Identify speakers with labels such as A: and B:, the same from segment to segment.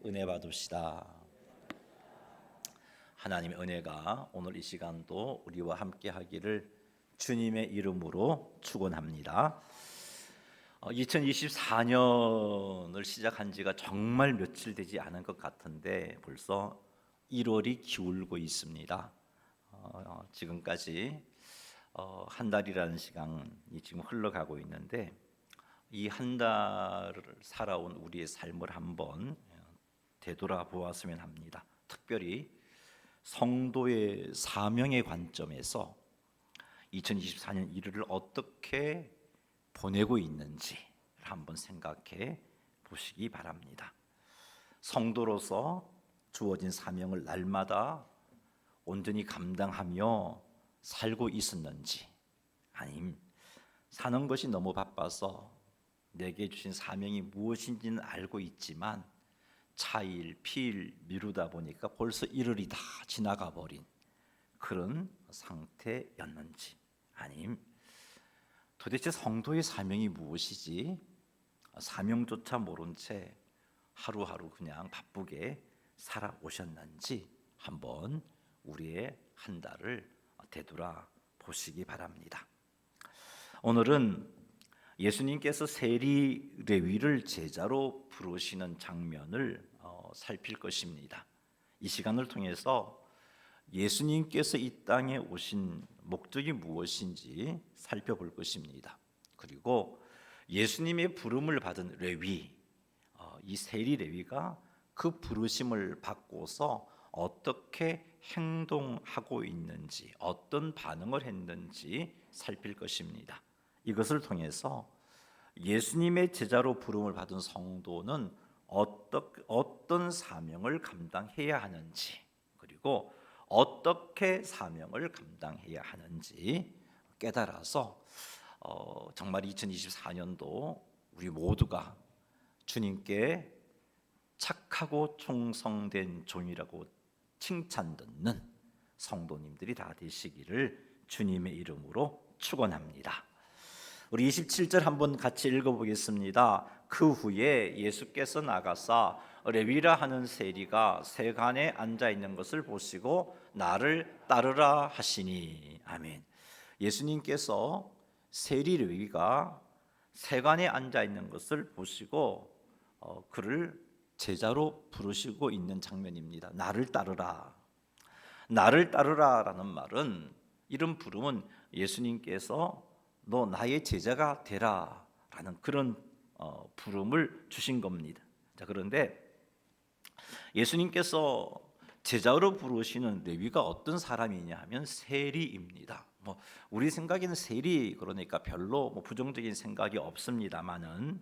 A: 은혜 받읍시다. 하나님의 은혜가 오늘 이 시간도 우리와 함께 하기를 주님의 이름으로 축원합니다. 2024년을 시작한 지가 정말 며칠 되지 않은 것 같은데 벌써 1월이 기울고 있습니다. 지금까지 한 달이라는 시간이 지금 흘러가고 있는데 이 한 달을 살아온 우리의 삶을 한번 되돌아보았으면 합니다. 특별히 성도의 사명의 관점에서 2024년 1월을 어떻게 보내고 있는지 한번 생각해 보시기 바랍니다. 성도로서 주어진 사명을 날마다 온전히 감당하며 살고 있었는지, 아님 사는 것이 너무 바빠서 내게 주신 사명이 무엇인지는 알고 있지만 차일 피일 미루다 보니까 벌써 1월이 다 지나가 버린 그런 상태였는지, 아님 도대체 성도의 사명이 무엇이지 사명조차 모른 채 하루하루 그냥 바쁘게 살아오셨는지 한번 우리의 한 달을 되돌아 보시기 바랍니다. 오늘은 예수님께서 세리 레위를 제자로 부르시는 장면을 살필 것입니다. 이 시간을 통해서 예수님께서 이 땅에 오신 목적이 무엇인지 살펴볼 것입니다. 그리고 예수님의 부름을 받은 레위, 이 세리 레위가 그 부르심을 받고서 어떻게 행동하고 있는지, 어떤 반응을 했는지 살필 것입니다. 이것을 통해서 예수님의 제자로 부름을 받은 성도는 어떤 사명을 감당해야 하는지, 그리고 어떻게 사명을 감당해야 하는지 깨달아서 정말 2024년도 우리 모두가 주님께 착하고 충성된 종이라고 칭찬 듣는 성도님들이 다 되시기를 주님의 이름으로 축원합니다. 우리 27절 한번 같이 읽어보겠습니다. 그 후에 예수께서 나가사 레위라 하는 세리가 세간에 앉아 있는 것을 보시고 나를 따르라 하시니. 아멘. 예수님께서 세리 레위가 세간에 앉아 있는 것을 보시고 그를 제자로 부르시고 있는 장면입니다. 나를 따르라. 나를 따르라라는 말은, 이런 부름은 예수님께서 너 나의 제자가 되라라는 그런 부름을 주신 겁니다. 자, 그런데 예수님께서 제자로 부르시는 레위가 어떤 사람이냐 하면 세리입니다. 우리 생각에는 세리 그러니까 별로 부정적인 생각이 없습니다만은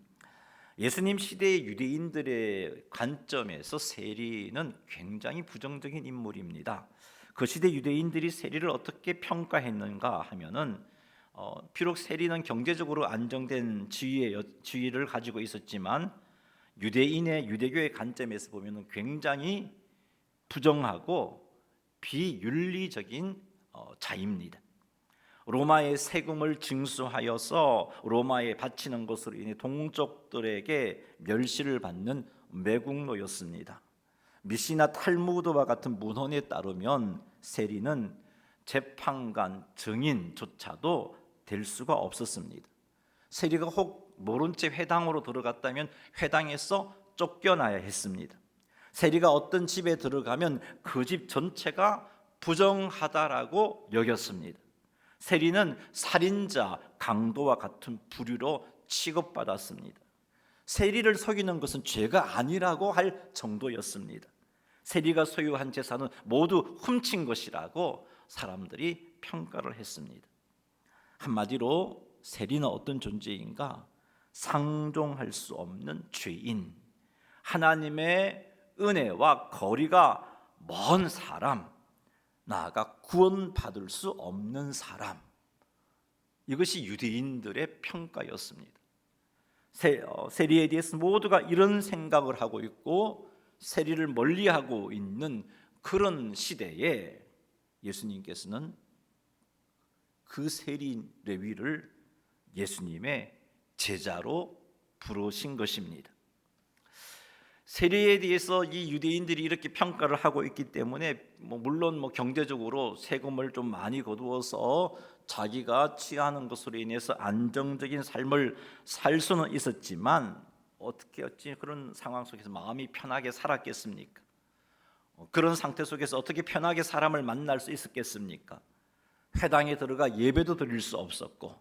A: 예수님 시대의 유대인들의 관점에서 세리는 굉장히 부정적인 인물입니다. 그 시대 유대인들이 세리를 어떻게 평가했는가 하면은 비록 세리는 경제적으로 안정된 지위를 가지고 있었지만 유대교의 관점에서 보면 굉장히 부정하고 비윤리적인 자입니다. 로마의 세금을 징수하여서 로마에 바치는 것으로 인해 동족들에게 멸시를 받는 매국노였습니다. 미시나 탈무드와 같은 문헌에 따르면 세리는 재판관, 증인조차도 될 수가 없었습니다. 세리가 혹 모른 채 회당으로 들어갔다면 회당에서 쫓겨나야 했습니다. 세리가 어떤 집에 들어가면 그 집 전체가 부정하다라고 여겼습니다. 세리는 살인자, 강도와 같은 부류로 취급받았습니다. 세리를 속이는 것은 죄가 아니라고 할 정도였습니다. 세리가 소유한 재산은 모두 훔친 것이라고 사람들이 평가를 했습니다. 한마디로 세리는 어떤 존재인가? 상종할 수 없는 죄인, 하나님의 은혜와 거리가 먼 사람, 나아가 구원받을 수 없는 사람, 이것이 유대인들의 평가였습니다. 세리에 대해서 모두가 이런 생각을 하고 있고 세리를 멀리하고 있는 그런 시대에 예수님께서는 그 세리 레위를 예수님의 제자로 부르신 것입니다. 세리에 대해서 이 유대인들이 이렇게 평가를 하고 있기 때문에 물론 경제적으로 세금을 좀 많이 거두어서 자기가 취하는 것으로 인해서 안정적인 삶을 살 수는 있었지만 어찌 그런 상황 속에서 마음이 편하게 살았겠습니까? 그런 상태 속에서 어떻게 편하게 사람을 만날 수 있었겠습니까? 회당에 들어가 예배도 드릴 수 없었고,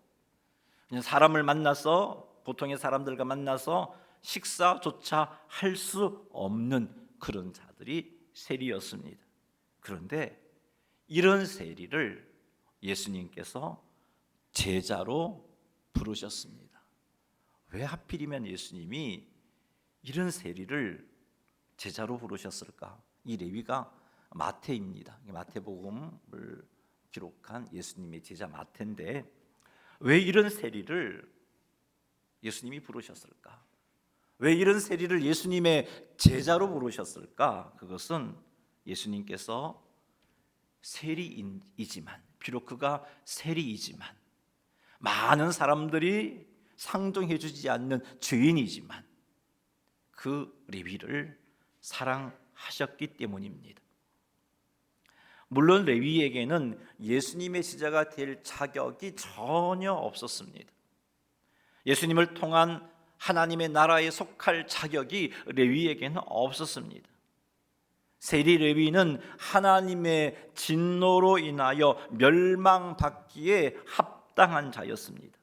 A: 그냥 사람을 만나서, 보통의 사람들과 만나서 식사조차 할 수 없는 그런 자들이 세리였습니다. 그런데 이런 세리를 예수님께서 제자로 부르셨습니다. 왜 하필이면 예수님이 이런 세리를 제자로 부르셨을까? 이 레위가 마태입니다. 마태복음을 기록한 예수님의 제자 마태인데, 왜 이런 세리를 예수님이 부르셨을까? 왜 이런 세리를 예수님의 제자로 부르셨을까? 그것은 예수님께서 세리이지만, 비록 그가 세리이지만, 많은 사람들이 상종해 주지 않는 죄인이지만 그 레위를 사랑하셨기 때문입니다. 물론 레위에게는 예수님의 제자가 될 자격이 전혀 없었습니다. 예수님을 통한 하나님의 나라에 속할 자격이 레위에게는 없었습니다. 세리 레위는 하나님의 진노로 인하여 멸망받기에 합당한 자였습니다.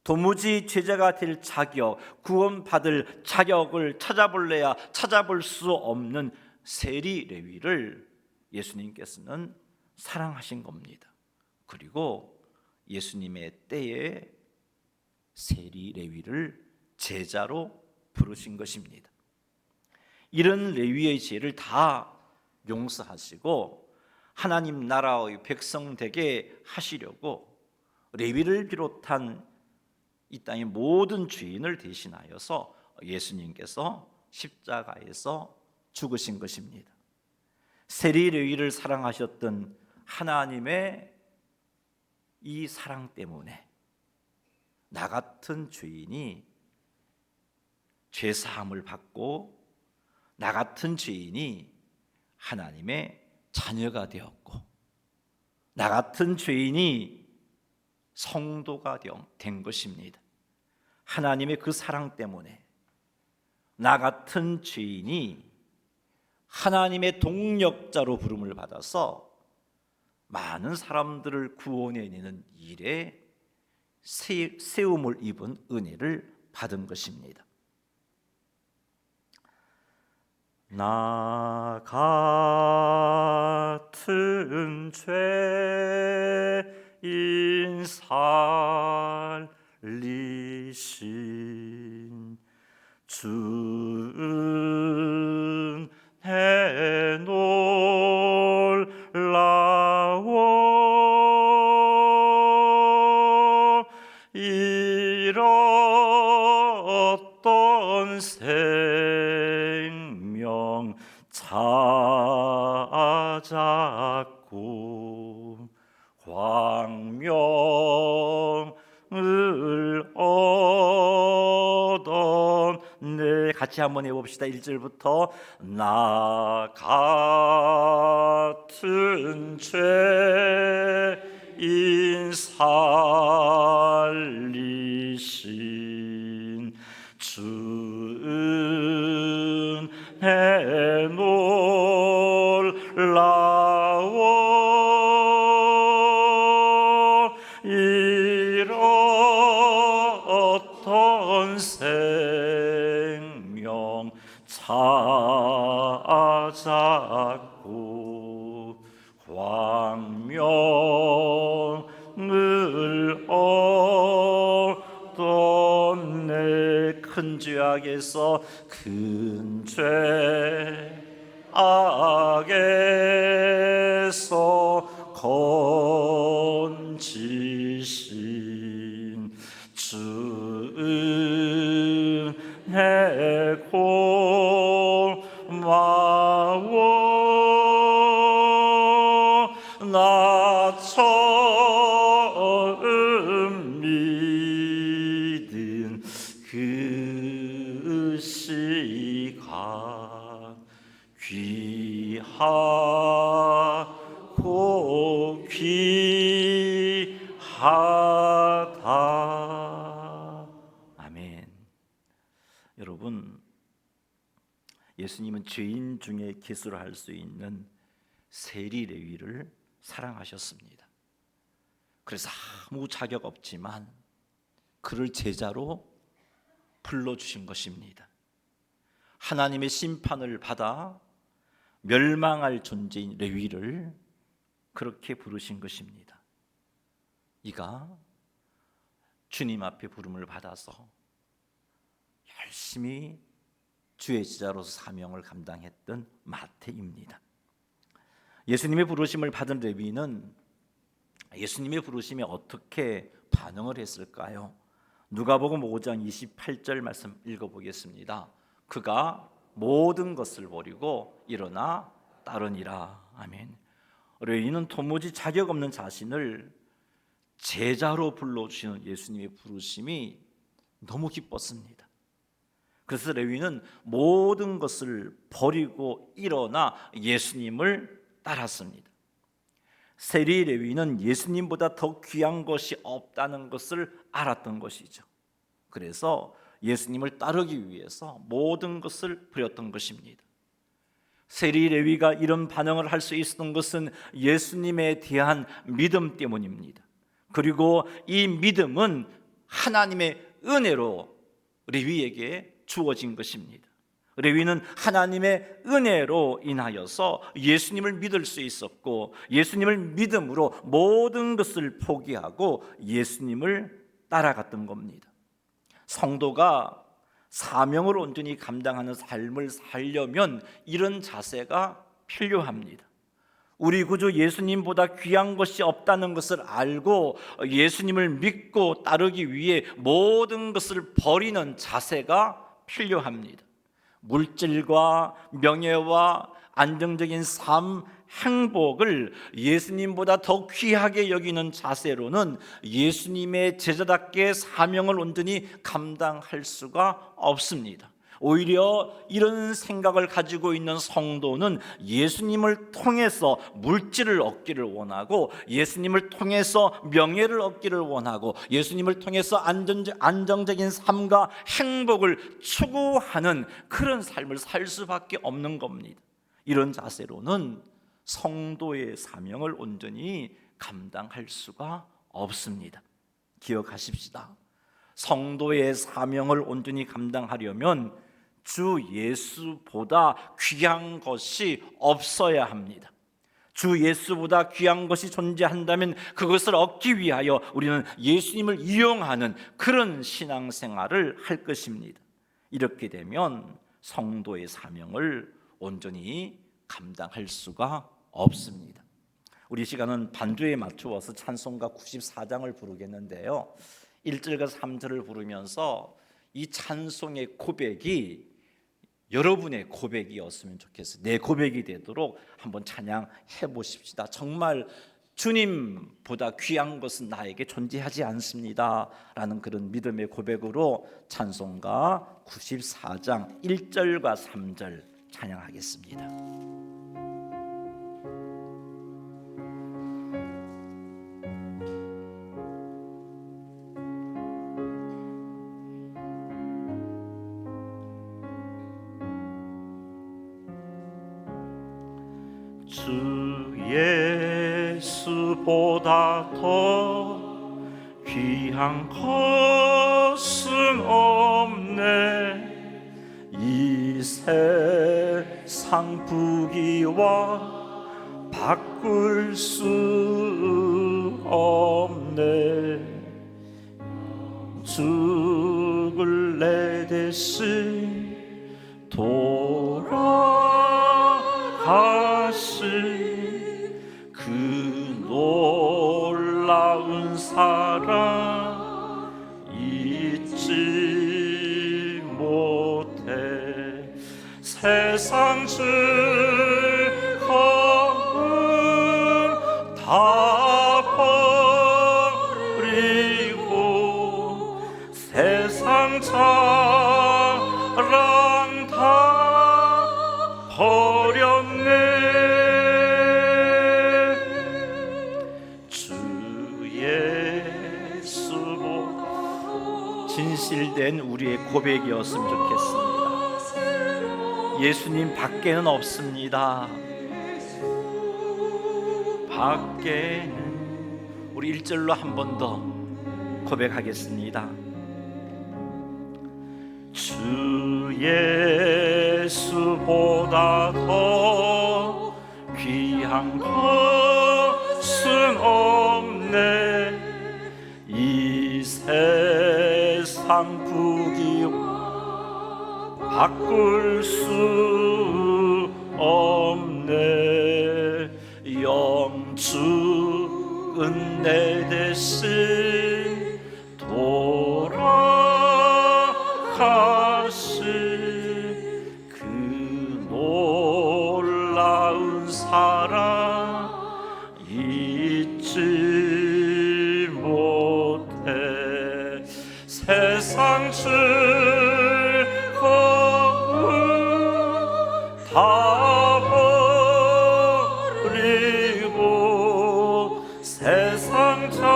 A: 도무지 제자가 될 자격, 구원받을 자격을 찾아볼래야 찾아볼 수 없는 세리 레위를 예수님께서는 사랑하신 겁니다. 그리고 예수님의 때에 세리 레위를 제자로 부르신 것입니다. 이런 레위의 죄를 다 용서하시고 하나님 나라의 백성 되게 하시려고 레위를 비롯한 이 땅의 모든 죄인을 대신하여서 예수님께서 십자가에서 죽으신 것입니다. 세리 레위를 사랑하셨던 하나님의 이 사랑 때문에 나 같은 죄인이 죄 사함을 받고, 나 같은 죄인이 하나님의 자녀가 되었고, 나 같은 죄인이 성도가 된 것입니다. 하나님의 그 사랑 때문에 나 같은 죄인이 하나님의 동력자로 부름을 받아서 많은 사람들을 구원해내는 일에 세움을 입은 은혜를 받은 것입니다. 나 같은 죄인 살리신 주 은혜 놀라워 잃었던 생명 찾았고 광명을 얻었네. 같이 한번 해봅시다. 1절부터 나 같은 죄인 살리신 주 은혜 놀라워 잃었던 생명 찾았고 광명을 얻었네. 큰 죄악에서 큰 죄악에서 건지신 주 은혜 고마워 나 처음 믿은 그 시간 귀하고 귀하다. 아멘. 여러분, 예수님은 죄인 중에 기술을 할 수 있는 세리 레위를 사랑하셨습니다. 그래서 아무 자격 없지만 그를 제자로 불러주신 것입니다. 하나님의 심판을 받아 멸망할 존재인 레위를 그렇게 부르신 것입니다. 이가 주님 앞에 부름을 받아서 열심히 주의 제자로서 사명을 감당했던 마태입니다. 예수님의 부르심을 받은 레위는 예수님의 부르심에 어떻게 반응을 했을까요? 누가복음 5장 28절 말씀 읽어보겠습니다. 그가 모든 것을 버리고 일어나 따르니라. 아멘. 레위는 도무지 자격 없는 자신을 제자로 불러주시는 예수님의 부르심이 너무 기뻤습니다. 그래서 레위는 모든 것을 버리고 일어나 예수님을 따랐습니다. 세리 레위는 예수님보다 더 귀한 것이 없다는 것을 알았던 것이죠. 그래서 예수님을 따르기 위해서 모든 것을 버렸던 것입니다. 세리 레위가 이런 반응을 할 수 있었던 것은 예수님에 대한 믿음 때문입니다. 그리고 이 믿음은 하나님의 은혜로 레위에게 주어진 것입니다. 레위는 하나님의 은혜로 인하여서 예수님을 믿을 수 있었고, 예수님을 믿음으로 모든 것을 포기하고 예수님을 따라갔던 겁니다. 성도가 사명을 온전히 감당하는 삶을 살려면 이런 자세가 필요합니다. 우리 구주 예수님보다 귀한 것이 없다는 것을 알고 예수님을 믿고 따르기 위해 모든 것을 버리는 자세가 필요합니다. 물질과 명예와 안정적인 삶, 행복을 예수님보다 더 귀하게 여기는 자세로는 예수님의 제자답게 사명을 온전히 감당할 수가 없습니다. 오히려 이런 생각을 가지고 있는 성도는 예수님을 통해서 물질을 얻기를 원하고, 예수님을 통해서 명예를 얻기를 원하고, 예수님을 통해서 안정적인 삶과 행복을 추구하는 그런 삶을 살 수밖에 없는 겁니다. 이런 자세로는 성도의 사명을 온전히 감당할 수가 없습니다. 기억하십시다. 성도의 사명을 온전히 감당하려면 주 예수보다 귀한 것이 없어야 합니다. 주 예수보다 귀한 것이 존재한다면 그것을 얻기 위하여 우리는 예수님을 이용하는 그런 신앙생활을 할 것입니다. 이렇게 되면 성도의 사명을 온전히 감당할 수가 없습니다. 우리 시간은 반주에 맞추어서 찬송가 94장을 부르겠는데요, 1절과 3절을 부르면서 이 찬송의 고백이 여러분의 고백이었으면 좋겠어요. 내 고백이 되도록 한번 찬양해 보십시다. 정말 주님보다 귀한 것은 나에게 존재하지 않습니다 라는 그런 믿음의 고백으로 찬송가 94장 1절과 3절 찬양하겠습니다. 주 예수보다 더 귀한 것은 없네. 이 세상 부귀와 바꿀 수 없네. 죽을 내 대신 그 놀라운 사랑 잊지 못해. 세상 즐거움 다 버리고 세상 자랑 다 버리고 된 우리의 고백이었으면 좋겠습니다. 예수님 밖에는 없습니다. 밖에는, 우리 1절로 한 번 더 고백하겠습니다. 주 예수보다 더 귀한 것은 없네. 이 세상 부귀 바꿀 수 없네. 영축은 내 대신 돌아가신 그 놀라운 사랑 잊지 못해. 세상 즐거움 다 버리고 세상 자랑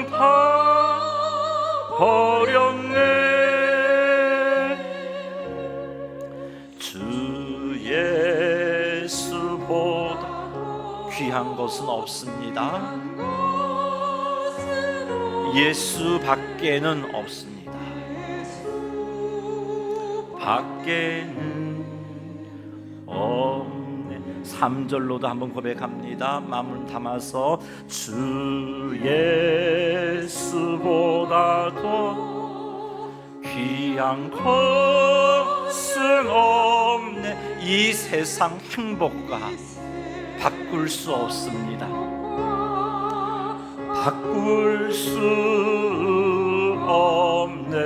A: 다 버렸네. 주 예수보다 귀한 것은 없습니다. 예수 밖에는 없습니다. 밖에는 없네. 3절로도 한번 고백합니다. 마음을 담아서 주 예수보다 더 귀한 것은 없네. 이 세상 행복과 바꿀 수 없습니다. 바꿀 수 없네.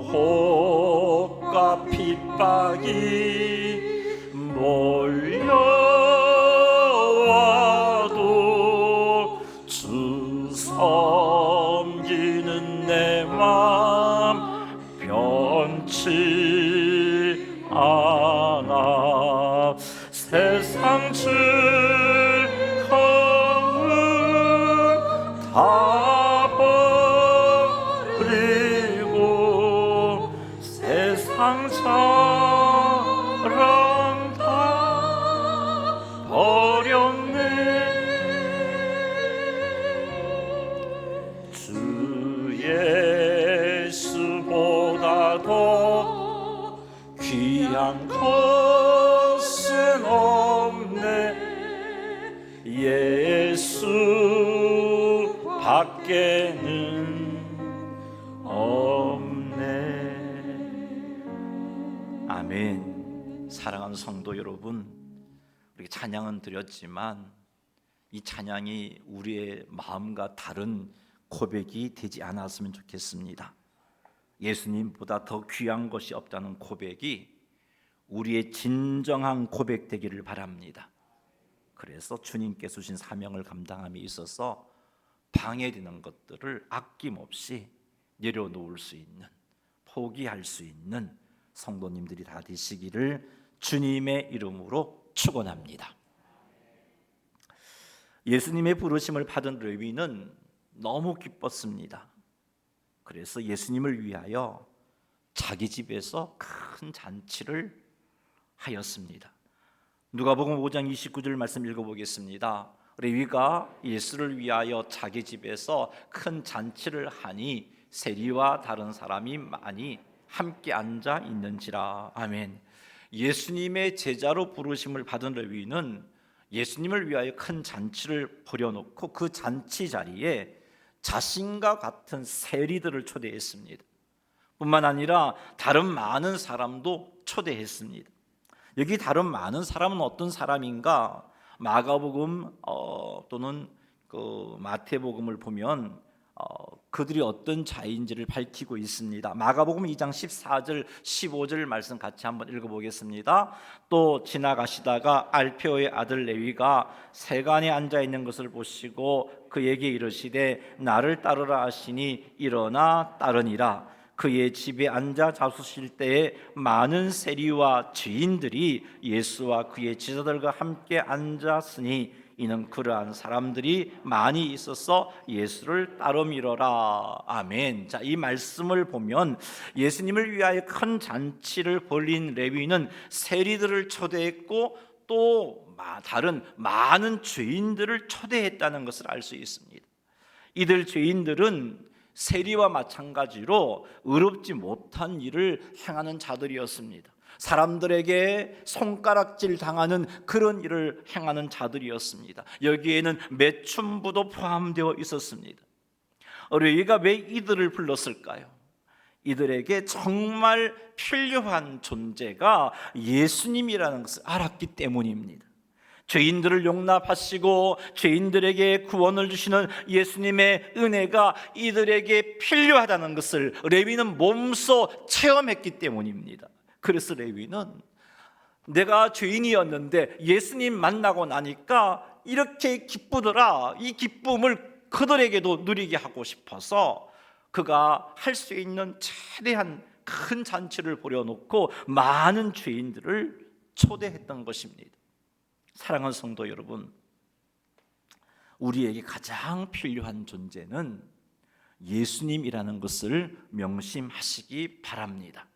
A: 유혹과 핍박이 몰려와도 주 섬기는 내 맘 변치 않아. 세상 다 버리고 세상 자랑 다 버렸네. 주 예수보다 더 귀한 것은 없네. 예수 밖에는 없네. 아멘. 사랑하는 성도 여러분, 우리 찬양은 드렸지만 이 찬양이 우리의 마음과 다른 고백이 되지 않았으면 좋겠습니다. 예수님보다 더 귀한 것이 없다는 고백이 우리의 진정한 고백 되기를 바랍니다. 그래서 주님께서 주신 사명을 감당함에 있어서 방해되는 것들을 아낌없이 내려놓을 수 있는, 포기할 수 있는 성도님들이 다 되시기를 주님의 이름으로 축원합니다. 예수님의 부르심을 받은 레위는 너무 기뻤습니다. 그래서 예수님을 위하여 자기 집에서 큰 잔치를 하였습니다. 누가복음 5장 29절 말씀 읽어보겠습니다. 레위가 예수를 위하여 자기 집에서 큰 잔치를 하니 세리와 다른 사람이 많이 함께 앉아 있는지라. 아멘. 예수님의 제자로 부르심을 받은 레위는 예수님을 위하여 큰 잔치를 벌여놓고 그 잔치 자리에 자신과 같은 세리들을 초대했습니다. 뿐만 아니라 다른 많은 사람도 초대했습니다. 여기 다른 많은 사람은 어떤 사람인가? 마가복음 또는 그 마태복음을 보면 그들이 어떤 자인지를 밝히고 있습니다. 마가복음 2장 14절 15절 말씀 같이 한번 읽어보겠습니다. 또 지나가시다가 알페오의 아들 레위가 세간에 앉아 있는 것을 보시고 그에게 이르시되 나를 따르라 하시니 일어나 따르니라. 그의 집에 앉아 자수실 때에 많은 세리와 죄인들이 예수와 그의 제자들과 함께 앉았으니 이는 그러한 사람들이 많이 있어서 예수를 따로 밀어라. 아멘. 자, 이 말씀을 보면 예수님을 위하여 큰 잔치를 벌인 레위는 세리들을 초대했고 또 다른 많은 죄인들을 초대했다는 것을 알 수 있습니다. 이들 죄인들은 세리와 마찬가지로 의롭지 못한 일을 행하는 자들이었습니다. 사람들에게 손가락질 당하는 그런 일을 행하는 자들이었습니다. 여기에는 매춘부도 포함되어 있었습니다. 레위가 왜 이들을 불렀을까요? 이들에게 정말 필요한 존재가 예수님이라는 것을 알았기 때문입니다. 죄인들을 용납하시고 죄인들에게 구원을 주시는 예수님의 은혜가 이들에게 필요하다는 것을 레위는 몸소 체험했기 때문입니다. 그래서 레위는 내가 죄인이었는데 예수님 만나고 나니까 이렇게 기쁘더라. 이 기쁨을 그들에게도 누리게 하고 싶어서 그가 할 수 있는 최대한 큰 잔치를 벌여놓고 많은 죄인들을 초대했던 것입니다. 사랑하는 성도 여러분, 우리에게 가장 필요한 존재는 예수님이라는 것을 명심하시기 바랍니다.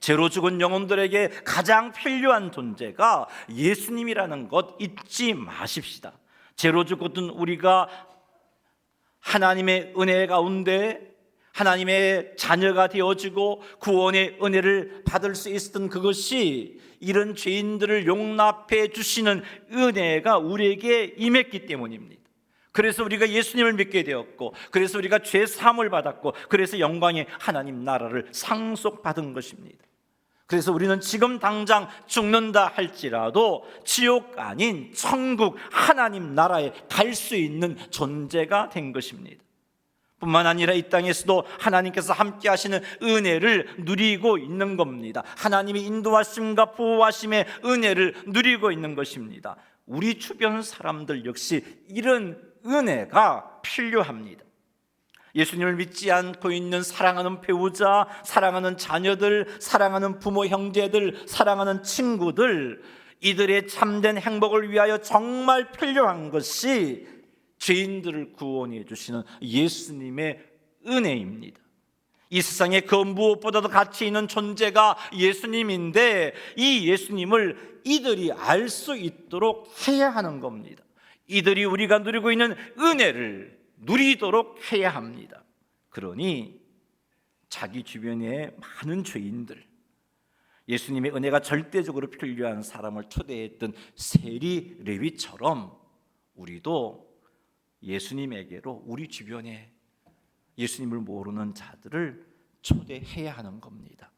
A: 죄로 죽은 영혼들에게 가장 필요한 존재가 예수님이라는 것 잊지 마십시다. 죄로 죽었던 우리가 하나님의 은혜 가운데 하나님의 자녀가 되어지고 구원의 은혜를 받을 수 있었던 그것이 이런 죄인들을 용납해 주시는 은혜가 우리에게 임했기 때문입니다. 그래서 우리가 예수님을 믿게 되었고, 그래서 우리가 죄 사함을 받았고, 그래서 영광의 하나님 나라를 상속받은 것입니다. 그래서 우리는 지금 당장 죽는다 할지라도 지옥 아닌 천국 하나님 나라에 갈 수 있는 존재가 된 것입니다. 뿐만 아니라 이 땅에서도 하나님께서 함께 하시는 은혜를 누리고 있는 겁니다. 하나님이 인도하심과 보호하심의 은혜를 누리고 있는 것입니다. 우리 주변 사람들 역시 이런 은혜가 필요합니다. 예수님을 믿지 않고 있는 사랑하는 배우자, 사랑하는 자녀들, 사랑하는 부모 형제들, 사랑하는 친구들, 이들의 참된 행복을 위하여 정말 필요한 것이 죄인들을 구원해 주시는 예수님의 은혜입니다. 이 세상에 그 무엇보다도 가치 있는 존재가 예수님인데 이 예수님을 이들이 알 수 있도록 해야 하는 겁니다. 이들이 우리가 누리고 있는 은혜를 누리도록 해야 합니다. 그러니 자기 주변에 많은 죄인들, 예수님의 은혜가 절대적으로 필요한 사람을 초대했던 세리 레위처럼 우리도 예수님에게로 우리 주변에 예수님을 모르는 자들을 초대해야 하는 겁니다.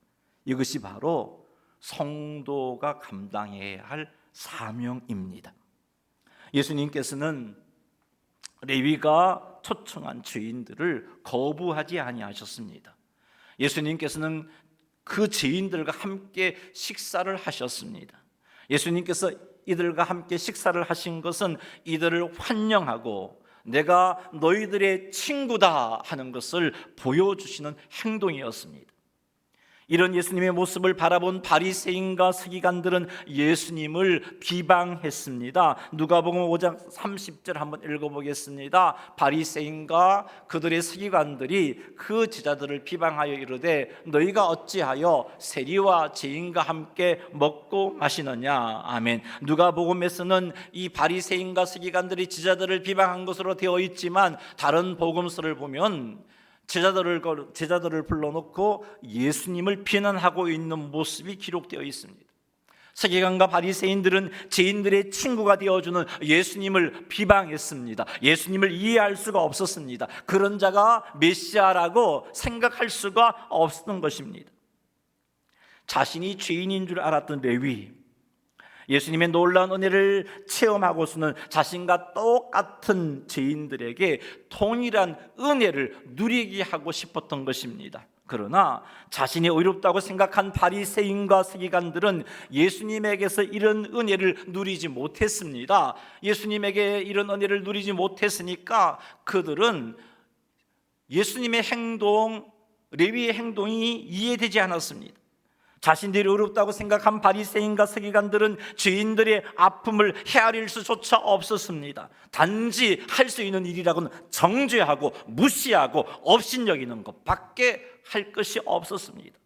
A: 이것이 바로 성도가 감당해야 할 사명입니다. 예수님께서는 레위가 초청한 죄인들을 거부하지 아니하셨습니다. 예수님께서는 그 죄인들과 함께 식사를 하셨습니다. 예수님께서 이들과 함께 식사를 하신 것은 이들을 환영하고 내가 너희들의 친구다 하는 것을 보여주시는 행동이었습니다. 이런 예수님의 모습을 바라본 바리새인과 서기관들은 예수님을 비방했습니다. 누가복음 5장 30절 한번 읽어보겠습니다. 바리새인과 그들의 서기관들이 그 제자들을 비방하여 이르되 너희가 어찌하여 세리와 죄인과 함께 먹고 마시느냐. 아멘. 누가복음에서는 이 바리새인과 서기관들이 제자들을 비방한 것으로 되어 있지만 다른 복음서를 보면 제자들을 불러놓고 예수님을 비난하고 있는 모습이 기록되어 있습니다. 서기관과 바리새인들은 죄인들의 친구가 되어주는 예수님을 비방했습니다. 예수님을 이해할 수가 없었습니다. 그런 자가 메시아라고 생각할 수가 없었던 것입니다. 자신이 죄인인 줄 알았던 레위, 예수님의 놀라운 은혜를 체험하고서는 자신과 똑같은 죄인들에게 동일한 은혜를 누리게 하고 싶었던 것입니다. 그러나 자신이 의롭다고 생각한 바리새인과 서기관들은 예수님에게서 이런 은혜를 누리지 못했습니다. 예수님에게 이런 은혜를 누리지 못했으니까 그들은 예수님의 행동, 레위의 행동이 이해되지 않았습니다. 자신들이 어렵다고 생각한 바리새인과 서기관들은 죄인들의 아픔을 헤아릴 수조차 없었습니다. 단지 할 수 있는 일이라고는 정죄하고 무시하고 업신여기는 것밖에 할 것이 없었습니다.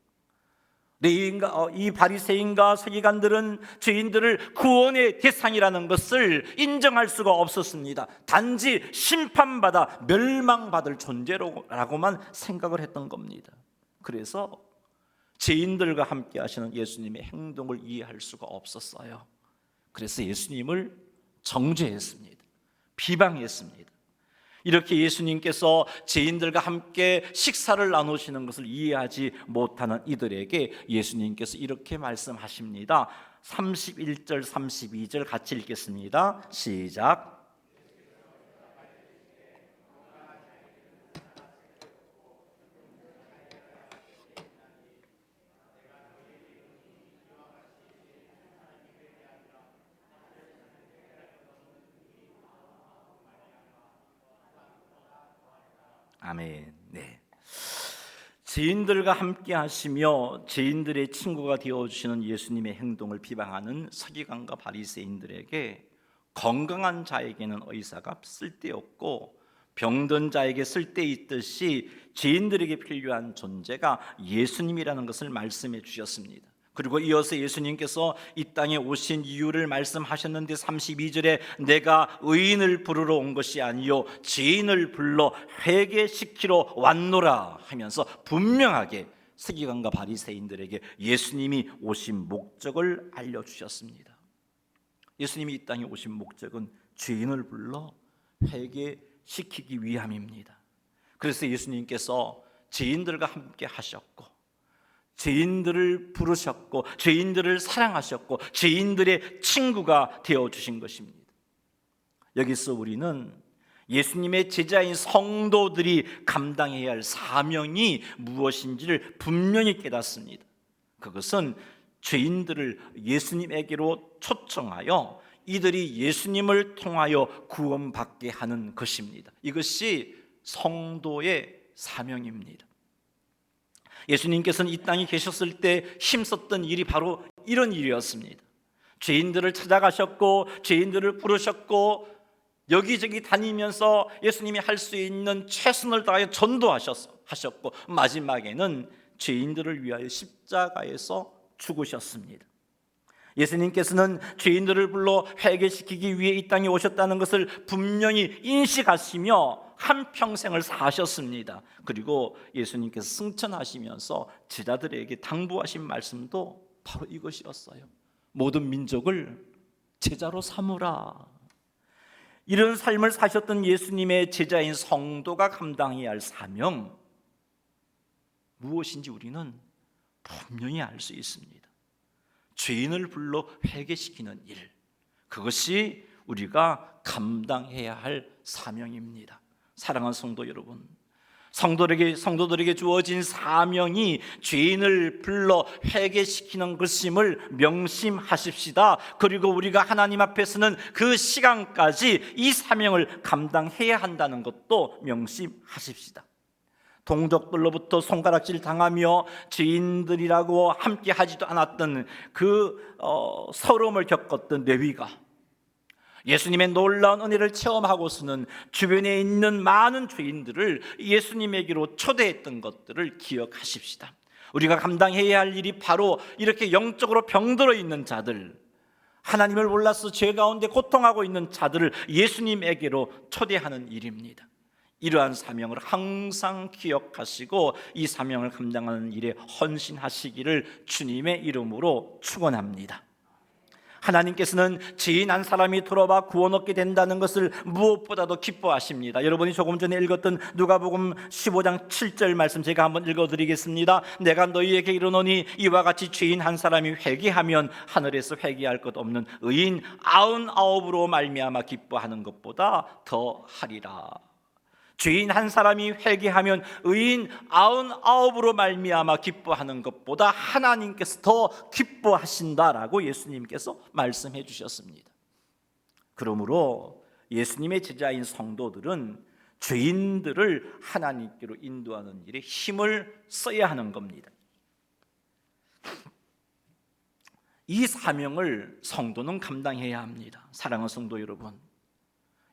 A: 이 바리새인과 서기관들은 죄인들을 구원의 대상이라는 것을 인정할 수가 없었습니다. 단지 심판받아 멸망받을 존재라고만 생각을 했던 겁니다. 그래서 죄인들과 함께 하시는 예수님의 행동을 이해할 수가 없었어요. 그래서 예수님을 정죄했습니다. 비방했습니다. 이렇게 예수님께서 죄인들과 함께 식사를 나누시는 것을 이해하지 못하는 이들에게 예수님께서 이렇게 말씀하십니다. 31절 32절 같이 읽겠습니다. 시작. 아멘. 네. 죄인들과 함께 하시며 죄인들의 친구가 되어 주시는 예수님의 행동을 비방하는 서기관과 바리새인들에게 건강한 자에게는 의사가 쓸데없고 병든 자에게 쓸데있듯이 죄인들에게 필요한 존재가 예수님이라는 것을 말씀해 주셨습니다. 그리고 이어서 예수님께서 이 땅에 오신 이유를 말씀하셨는데 32절에 내가 의인을 부르러 온 것이 아니요 죄인을 불러 회개시키러 왔노라 하면서 분명하게 서기관과 바리새인들에게 예수님이 오신 목적을 알려주셨습니다. 예수님이 이 땅에 오신 목적은 죄인을 불러 회개시키기 위함입니다. 그래서 예수님께서 죄인들과 함께 하셨고 죄인들을 부르셨고 죄인들을 사랑하셨고 죄인들의 친구가 되어주신 것입니다. 여기서 우리는 예수님의 제자인 성도들이 감당해야 할 사명이 무엇인지를 분명히 깨닫습니다. 그것은 죄인들을 예수님에게로 초청하여 이들이 예수님을 통하여 구원받게 하는 것입니다. 이것이 성도의 사명입니다. 예수님께서는 이 땅에 계셨을 때 힘썼던 일이 바로 이런 일이었습니다. 죄인들을 찾아가셨고 죄인들을 부르셨고 여기저기 다니면서 예수님이 할 수 있는 최선을 다하여 전도하셨고 마지막에는 죄인들을 위하여 십자가에서 죽으셨습니다. 예수님께서는 죄인들을 불러 회개시키기 위해 이 땅에 오셨다는 것을 분명히 인식하시며 한평생을 사셨습니다. 그리고 예수님께서 승천하시면서 제자들에게 당부하신 말씀도 바로 이것이었어요. 모든 민족을 제자로 삼으라. 이런 삶을 사셨던 예수님의 제자인 성도가 감당해야 할 사명 무엇인지 우리는 분명히 알 수 있습니다. 죄인을 불러 회개시키는 일, 그것이 우리가 감당해야 할 사명입니다. 사랑하는 성도 여러분, 성도들에게 주어진 사명이 죄인을 불러 회개시키는 것임을 명심하십시다. 그리고 우리가 하나님 앞에서는 그 시간까지 이 사명을 감당해야 한다는 것도 명심하십시다. 동족들로부터 손가락질 당하며 죄인들이라고 함께 하지도 않았던 그 서러움을 겪었던 레위가 예수님의 놀라운 은혜를 체험하고서는 주변에 있는 많은 죄인들을 예수님에게로 초대했던 것들을 기억하십시다. 우리가 감당해야 할 일이 바로 이렇게 영적으로 병들어 있는 자들, 하나님을 몰라서 죄 가운데 고통하고 있는 자들을 예수님에게로 초대하는 일입니다. 이러한 사명을 항상 기억하시고 이 사명을 감당하는 일에 헌신하시기를 주님의 이름으로 축원합니다. 하나님께서는 죄인 한 사람이 돌아와 구원 얻게 된다는 것을 무엇보다도 기뻐하십니다. 여러분이 조금 전에 읽었던 누가복음 15장 7절 말씀 제가 한번 읽어드리겠습니다. 내가 너희에게 이르노니 이와 같이 죄인 한 사람이 회개하면 하늘에서 회개할 것 없는 의인 99으로 말미암아 기뻐하는 것보다 더 하리라. 죄인 한 사람이 회개하면 의인 99으로 말미암아 기뻐하는 것보다 하나님께서 더 기뻐하신다라고 예수님께서 말씀해 주셨습니다. 그러므로 예수님의 제자인 성도들은 죄인들을 하나님께로 인도하는 일에 힘을 써야 하는 겁니다. 이 사명을 성도는 감당해야 합니다. 사랑하는 성도 여러분,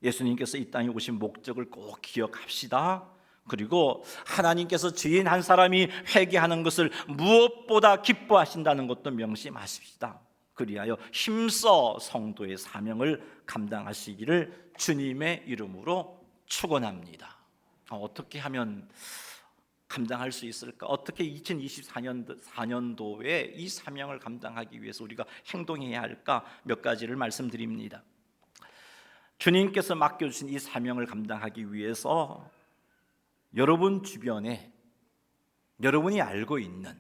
A: 예수님께서 이 땅에 오신 목적을 꼭 기억합시다. 그리고 하나님께서 죄인 한 사람이 회개하는 것을 무엇보다 기뻐하신다는 것도 명심하십시다. 그리하여 힘써 성도의 사명을 감당하시기를 주님의 이름으로 축원합니다. 어떻게 하면 감당할 수 있을까? 어떻게 2024년도에 이 사명을 감당하기 위해서 우리가 행동해야 할까? 몇 가지를 말씀드립니다. 주님께서 맡겨주신 이 사명을 감당하기 위해서 여러분 주변에 여러분이 알고 있는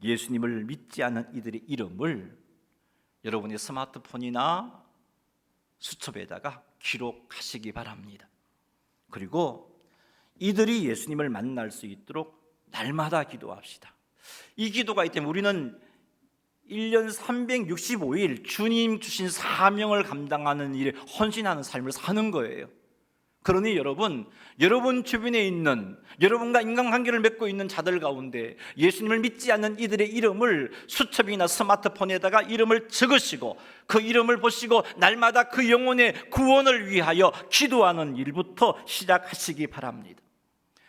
A: 예수님을 믿지 않는 이들의 이름을 여러분의 스마트폰이나 수첩에다가 기록하시기 바랍니다. 그리고 이들이 예수님을 만날 수 있도록 날마다 기도합시다. 이 기도가 있다면 우리는 1년 365일 주님 주신 사명을 감당하는 일에 헌신하는 삶을 사는 거예요. 그러니 여러분 주변에 있는 여러분과 인간관계를 맺고 있는 자들 가운데 예수님을 믿지 않는 이들의 이름을 수첩이나 스마트폰에다가 이름을 적으시고 그 이름을 보시고 날마다 그 영혼의 구원을 위하여 기도하는 일부터 시작하시기 바랍니다.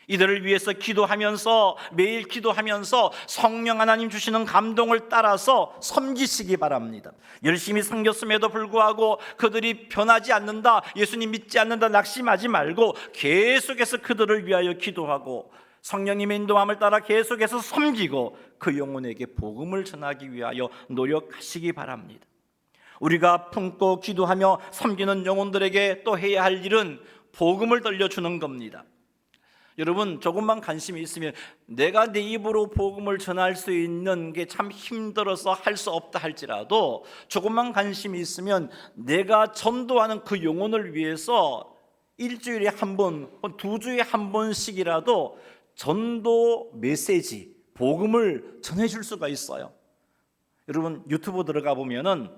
A: 이들을 위해서 기도하면서 매일 기도하면서 성령 하나님 주시는 감동을 따라서 섬기시기 바랍니다. 열심히 섬겼음에도 불구하고 그들이 변하지 않는다, 예수님 믿지 않는다 낙심하지 말고 계속해서 그들을 위하여 기도하고 성령님의 인도함을 따라 계속해서 섬기고 그 영혼에게 복음을 전하기 위하여 노력하시기 바랍니다. 우리가 품고 기도하며 섬기는 영혼들에게 또 해야 할 일은 복음을 들려주는 겁니다. 여러분 조금만 관심이 있으면 내가 내 입으로 복음을 전할 수 있는 게 참 힘들어서 할 수 없다 할지라도 조금만 관심이 있으면 내가 전도하는 그 영혼을 위해서 일주일에 한 번, 두 주에 한 번씩이라도 전도 메시지, 복음을 전해줄 수가 있어요. 여러분 유튜브 들어가 보면은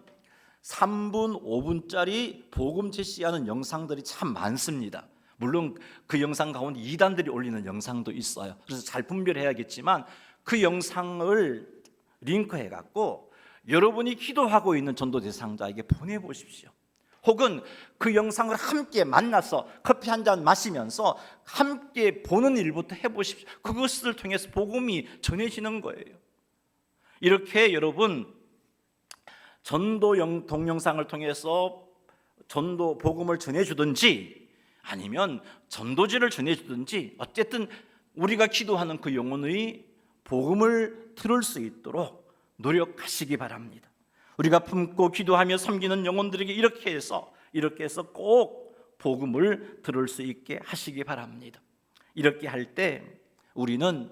A: 3분, 5분짜리 복음 제시하는 영상들이 참 많습니다. 물론 그 영상 가운데 이단들이 올리는 영상도 있어요. 그래서 잘 분별해야겠지만 그 영상을 링크해 갖고 여러분이 기도하고 있는 전도 대상자에게 보내보십시오. 혹은 그 영상을 함께 만나서 커피 한 잔 마시면서 함께 보는 일부터 해보십시오. 그것을 통해서 복음이 전해지는 거예요. 이렇게 여러분 전도 동영상을 통해서 전도 복음을 전해주든지 아니면 전도지를 전해주든지 어쨌든 우리가 기도하는 그 영혼의 복음을 들을 수 있도록 노력하시기 바랍니다. 우리가 품고 기도하며 섬기는 영혼들에게 이렇게 해서 꼭 복음을 들을 수 있게 하시기 바랍니다. 이렇게 할 때 우리는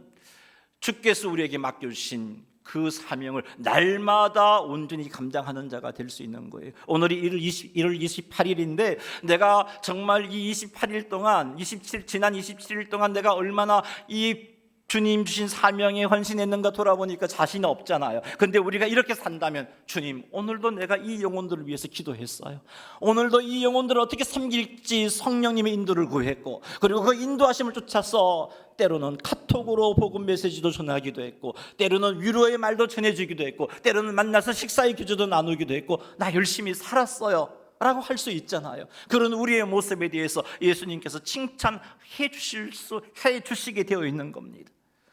A: 주께서 우리에게 맡겨주신 그 사명을 날마다 온전히 감당하는 자가 될 수 있는 거예요. 오늘이 1월 28일인데 내가 정말 이 28일 동안 지난 27일 동안 내가 얼마나 이 주님 주신 사명에 헌신했는가 돌아보니까 자신이 없잖아요. 근데 우리가 이렇게 산다면 주님 오늘도 내가 이 영혼들을 위해서 기도했어요. 오늘도 이 영혼들을 어떻게 섬길지 성령님의 인도를 구했고 그리고 그 인도하심을 쫓아서 때로는 카톡으로 복음 메시지도 전하기도 했고 때로는 위로의 말도 전해주기도 했고 때로는 만나서 식사의 교제도 나누기도 했고 나 열심히 살았어요 라고 할 수 있잖아요. 그런 우리의 모습에 대해서 예수님께서 칭찬해 주시게 되어 있는 겁니다.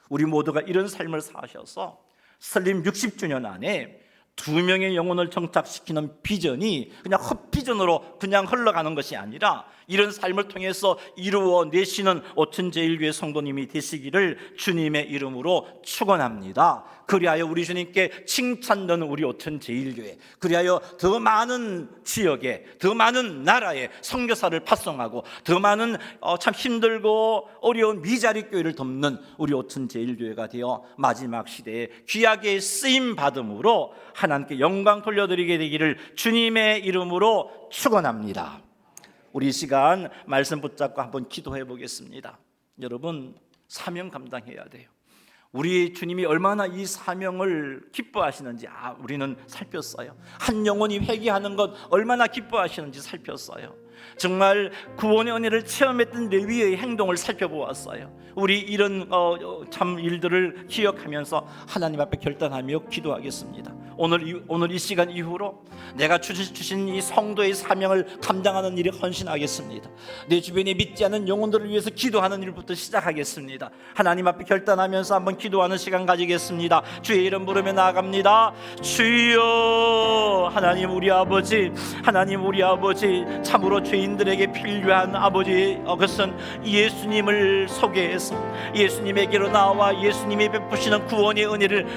A: 우리 모두가 이런 삶을 사셔서 설립 60주년 안에 2명의 영혼을 정착시키는 비전이 그냥 헛비전으로 그냥 흘러가는 것이 아니라 이런 삶을 통해서 이루어내시는 오천제일교회 성도님이 되시기를 주님의 이름으로 축원합니다. 그리하여 우리 주님께 칭찬 넣는 우리 오천제일교회, 그리하여 더 많은 지역에 더 많은 나라에 선교사를 파송하고 더 많은 참 힘들고 어려운 미자리 교회를 돕는 우리 오천제일교회가 되어 마지막 시대에 귀하게 쓰임 받음으로 하나님께 영광 돌려드리게 되기를 주님의 이름으로 축원합니다. 우리 이 시간 말씀 붙잡고 한번 기도해 보겠습니다. 여러분 사명 감당해야 돼요. 우리 주님이 얼마나 이 사명을 기뻐하시는지 우리는 살폈어요. 한 영혼이 회개하는 것 얼마나 기뻐하시는지 살폈어요. 정말 구원의 은혜를 체험했던 레위의 행동을 살펴보았어요. 우리 이런 참 일들을 기억하면서 하나님 앞에 결단하며 기도하겠습니다. 오늘 이 시간 이후로 내가 주신 이 성도의 사명을 감당하는 일에 헌신하겠습니다. 내 주변에 믿지 않는 영혼들을 위해서 기도하는 일부터 시작하겠습니다. 하나님 앞에 결단하면서 한번 기도하는 시간 가지겠습니다. 주의 이름 부르며 나아갑니다. 주여, 하나님 우리 아버지, 하나님 우리 아버지, 참으로 죄인들에게 필요한 아버지, 그것은 예수님을 소개해서 예수님에게로 나와 예수님이 베푸시는 구원의 은혜를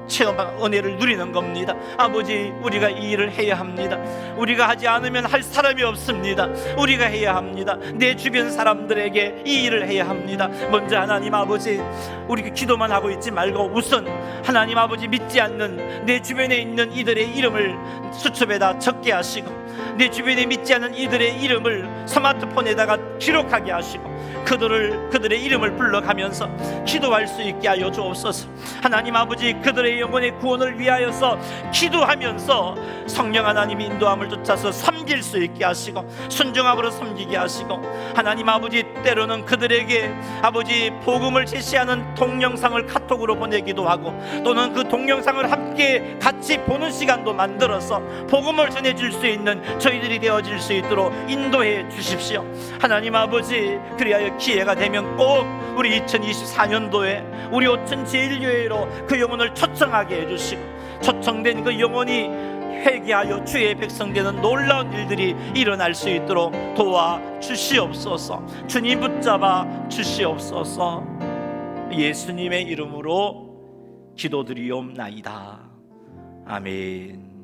A: 체험한 은혜를 누리는 겁니다. 아버지, 우리가 이 일을 해야 합니다. 우리가 하지 않으면 할 사람이 없습니다. 우리가 해야 합니다. 내 주변 사람들에게 이 일을 해야 합니다. 먼저 하나님 아버지, 우리가 기도만 하고 있지 말고 우선 하나님 아버지, 믿지 않는 내 주변에 있는 이들의 이름을 수첩에다 적게 하시고, 내 주변에 믿지 않는 이들의 이름을 스마트폰에다가 기록하게 하시고, 그들의 이름을 불러가면서 기도할 수 있게 하여 주옵소서. 하나님 아버지, 그들의 영혼의 구원을 위하여서 기도하면서 성령 하나님이 인도함을 쫓아서 섬길 수 있게 하시고, 순종함으로 섬기게 하시고, 하나님 아버지, 때로는 그들에게 아버지 복음을 제시하는 동영상을 카톡으로 보내기도 하고, 또는 그 동영상을 함께 같이 보는 시간도 만들어서 복음을 전해줄 수 있는 저희들이 되어질 수 있도록 인도해 주십시오. 하나님 아버지, 그리하여 기회가 되면 꼭 우리 2024년도에 우리 오천 제일교회로 그 영혼을 초청하게 해주시고, 초청된 그 영혼이 회개하여 주의 백성 되는 놀라운 일들이 일어날 수 있도록 도와주시옵소서. 주님 붙잡아 주시옵소서. 예수님의 이름으로 기도드리옵나이다. 아멘.